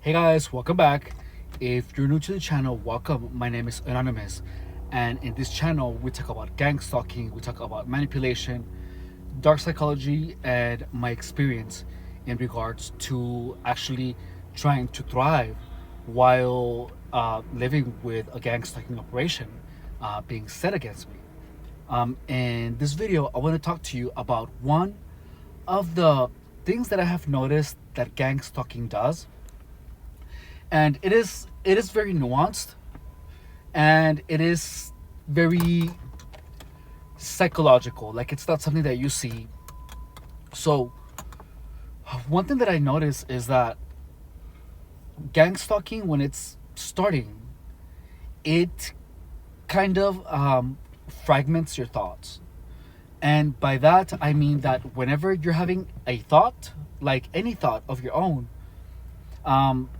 Hey guys, welcome back. If you're new to the channel, welcome. My name is Anonymous, and in this channel, we talk about gang stalking, we talk about manipulation, dark psychology, and my experience in regards to actually trying to thrive while living with a gang stalking operation being set against me. In this video, I want to talk to you about one of the things that I have noticed that gang stalking does, and it is very nuanced, and it is very psychological. Like, it's not something that you see. So one thing that I notice is that gang stalking, when it's starting, it kind of fragments your thoughts. And by that I mean that whenever you're having a thought, like any thought of your own, um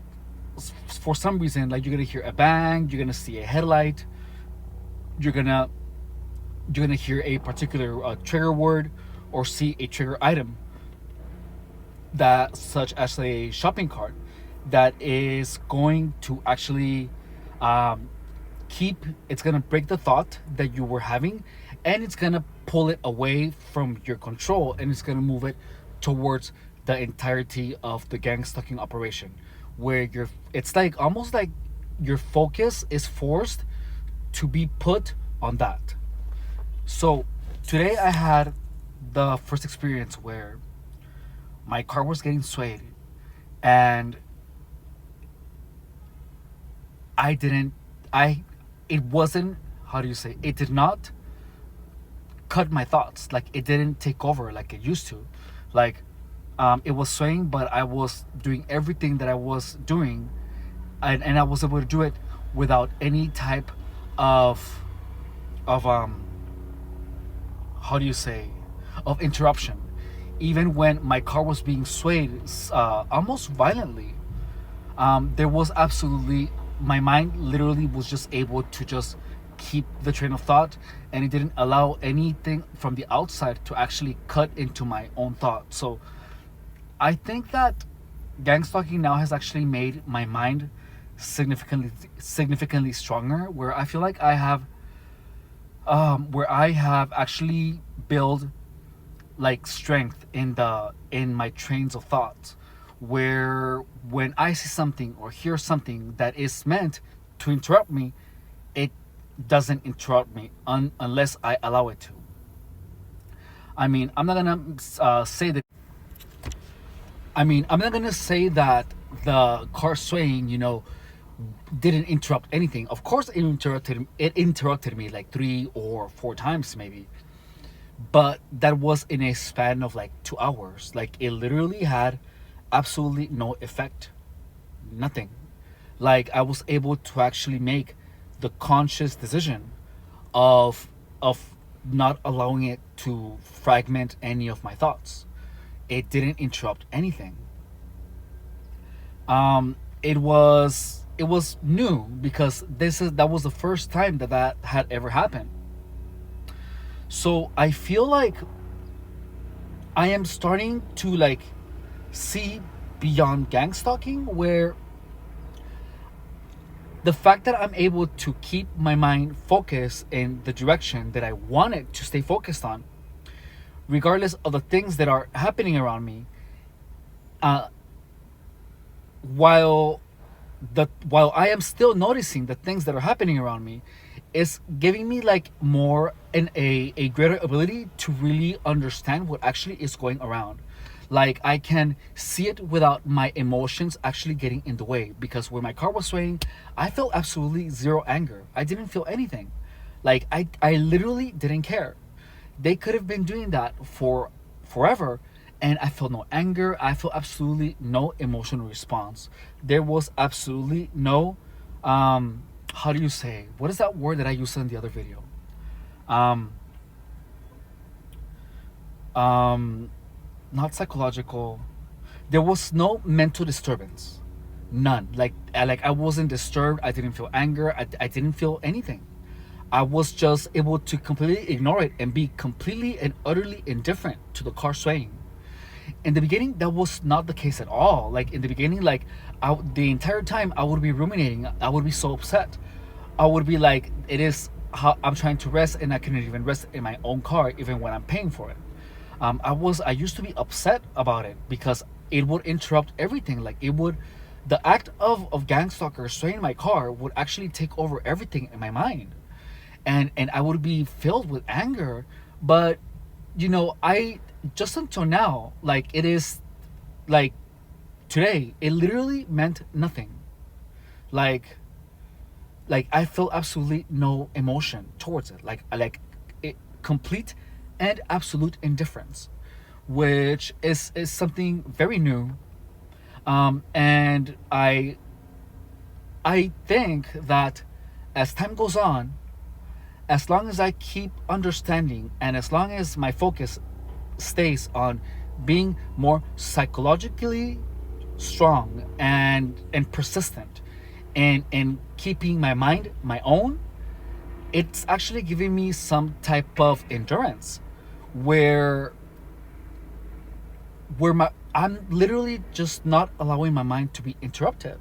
for some reason, like, you're gonna hear a bang, you're gonna see a headlight, you're gonna hear a particular trigger word, or see a trigger item, that such as a shopping cart, that is going to actually um, it's gonna break the thought that you were having, and it's gonna pull it away from your control, and it's gonna move it towards the entirety of the gang stalking operation, where it's like almost like your focus is forced to be put on that. So today I had the first experience where my car was getting swayed, and I didn't I it wasn't, how do you say, it did not cut my thoughts. Like, it didn't take over like it used to. Like, it was swaying, but I was doing everything that I was doing, and I was able to do it without any type of of how do you say, of interruption. Even when my car was being swayed almost violently, there was absolutely, my mind literally was just able to just keep the train of thought, and it didn't allow anything from the outside to actually cut into my own thought. So I think that gang stalking now has actually made my mind significantly stronger, where I feel like I have actually built like strength in my trains of thought, where when I see something or hear something that is meant to interrupt me, it doesn't interrupt me unless I allow it to. I mean, I'm not gonna say that the car swaying, didn't interrupt anything. Of course, it interrupted me like 3 or 4 times maybe, but that was in a span of like 2 hours. Like, it literally had absolutely no effect, nothing. Like, I was able to actually make the conscious decision of not allowing it to fragment any of my thoughts. It didn't interrupt anything. It was new, because that was the first time that had ever happened. So I feel like I am starting to like see beyond gang stalking, where the fact that I'm able to keep my mind focused in the direction that I want it to stay focused on, regardless of the things that are happening around me, uh, while while I am still noticing the things that are happening around me, is giving me like more and a greater ability to really understand what actually is going around. Like, I can see it without my emotions actually getting in the way, because when my car was swaying, I felt absolutely zero anger. I didn't feel anything. Like, I literally didn't care. They could have been doing that for forever, and I felt no anger. I felt absolutely no emotional response. There was absolutely no how do you say, what is that word that I used in the other video? um um Not psychological. There was no mental disturbance, none. Like, I wasn't disturbed. I didn't feel anger. I didn't feel anything. I was just able to completely ignore it and be completely and utterly indifferent to the car swaying. in the beginning, that was not the case at all. Like in the beginning, like the entire time I would be ruminating. I would be so upset. I would be like, it is how I'm trying to rest, and I couldn't even rest in my own car, even when I'm paying for it. I used to be upset about it because it would interrupt everything. Like it would, the act of gang stalker spraying my car would actually take over everything in my mind, and I would be filled with anger. But I just until now, like it is, like today, it literally meant nothing. Like I feel absolutely no emotion towards it. Complete and absolute indifference, which is something very new. And I think that as time goes on, as long as I keep understanding, and as long as my focus stays on being more psychologically strong and persistent, and keeping my mind my own, it's actually giving me some type of endurance where I'm literally just not allowing my mind to be interrupted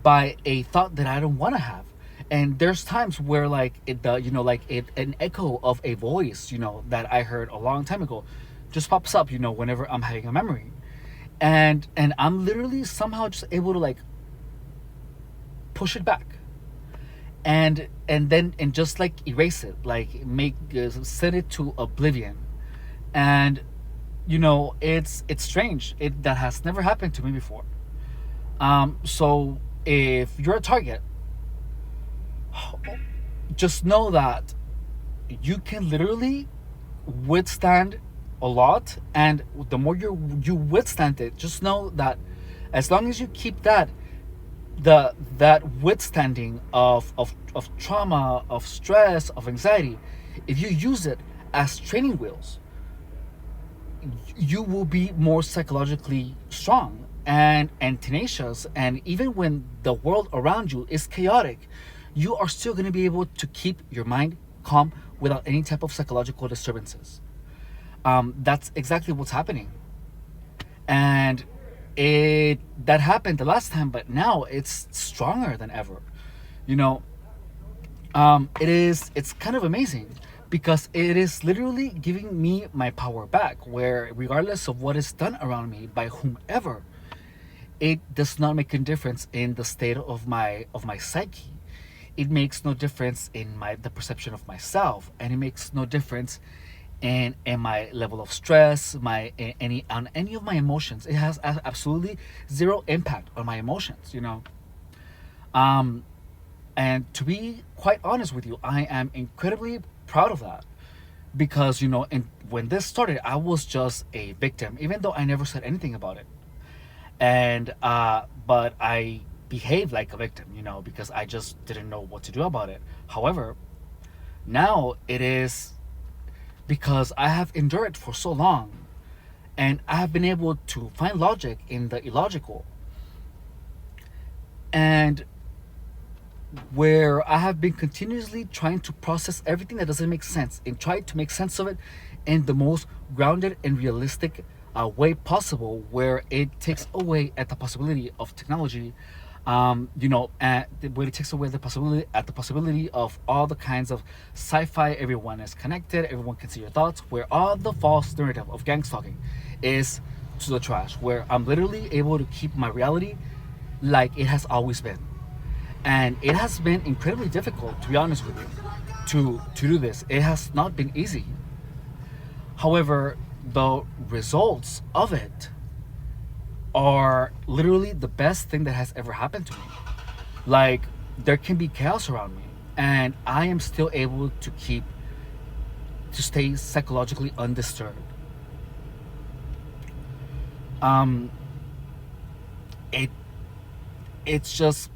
by a thought that I don't want to have. And there's times where like an echo of a voice, that I heard a long time ago, just pops up, whenever I'm having a memory, and I'm literally somehow just able to like push it back, and just like erase it, like make set it to oblivion. And it's strange. That has never happened to me before. So if you're a target, just know that you can literally withstand a lot, and the more you withstand it, just know that as long as you keep that withstanding of trauma, of stress, of anxiety, if you use it as training wheels, you will be more psychologically strong and tenacious. And even when the world around you is chaotic, you are still going to be able to keep your mind calm without any type of psychological disturbances. That's exactly what's happening. And it that happened the last time, but now it's stronger than ever. You know, it's kind of amazing because it is literally giving me my power back, where regardless of what is done around me by whomever, it does not make a difference in the state of my psyche. It makes no difference in the perception of myself, and it makes no difference in my level of stress, any of my emotions. It has absolutely zero impact on my emotions, um and to be quite honest with you, I am incredibly proud of that, because when this started, I was just a victim, even though I never said anything about it. And but I behaved like a victim, because I just didn't know what to do about it. However, now it is because I have endured for so long, and I have been able to find logic in the illogical, and where I have been continuously trying to process everything that doesn't make sense and try to make sense of it in the most grounded and realistic way possible, where it takes away at the possibility of technology, where it takes away the possibility of all the kinds of sci-fi. Everyone is connected, everyone can see your thoughts, where all the false narrative of gang stalking is to the trash, where I'm literally able to keep my reality like it has always been. And it has been incredibly difficult, to be honest with you, to do this. It has not been easy. However, the results of it are literally the best thing that has ever happened to me. Like, there can be chaos around me, and I am still able to stay psychologically undisturbed. Um, it it's just,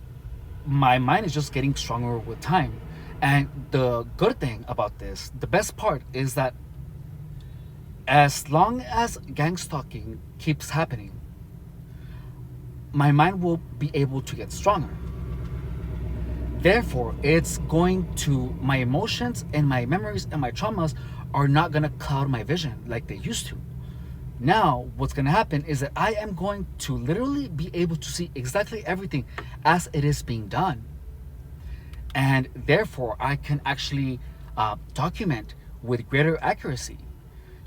my mind is just getting stronger with time. And the good thing about this, the best part, is that as long as gang stalking keeps happening, my mind will be able to get stronger. Therefore, my emotions and my memories and my traumas are not going to cloud my vision like they used to. Now, what's going to happen is that I am going to literally be able to see exactly everything as it is being done. And therefore, I can actually document with greater accuracy.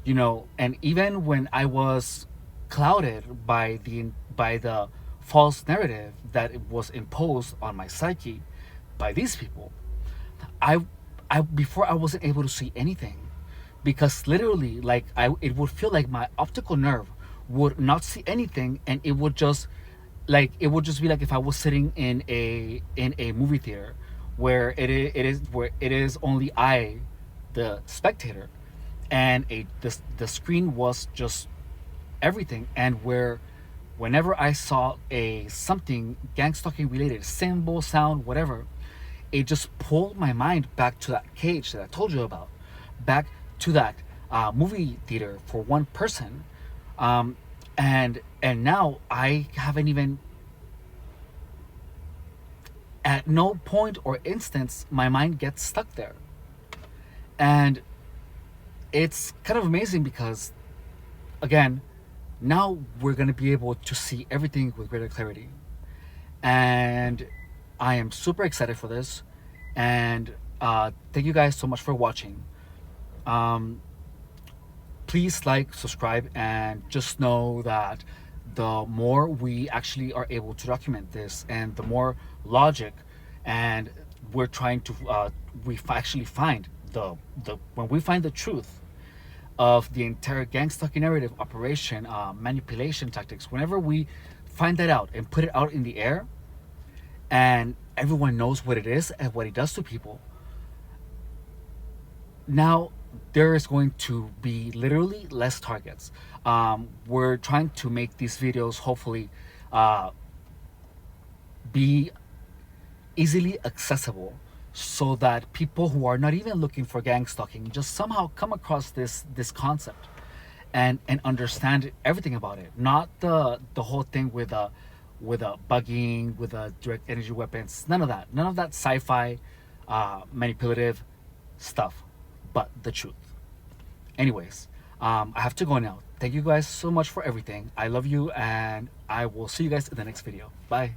And even when I was clouded by the false narrative that it was imposed on my psyche by these people, I I before I wasn't able to see anything, because literally, like, it would feel like my optical nerve would not see anything, and it would just be like if I was sitting in a movie theater where it is only I, the spectator, and the screen was just everything, and whenever I saw a something gang stalking related, symbol, sound, whatever, it just pulled my mind back to that cage that I told you about, back to that movie theater for one person, um, and now I haven't even, at no point or instance, my mind gets stuck there, and it's kind of amazing because, again, now we're gonna be able to see everything with greater clarity, and I am super excited for this, and thank you guys so much for watching. Um, Please like, subscribe, and just know that the more we actually are able to document this, and the more logic, and we're trying to, actually find the when we find the truth of the entire gang stalking narrative operation, manipulation tactics, whenever we find that out and put it out in the air, and everyone knows what it is and what it does to people, now there is going to be literally less targets. We're trying to make these videos hopefully uh, be easily accessible, so that people who are not even looking for gang stalking just somehow come across this concept, and understand everything about it, not the whole thing with a bugging, with a direct energy weapons, none of that sci-fi manipulative stuff, but the truth. Anyways, I have to go now. Thank you guys so much for everything. I love you, and I will see you guys in the next video. Bye.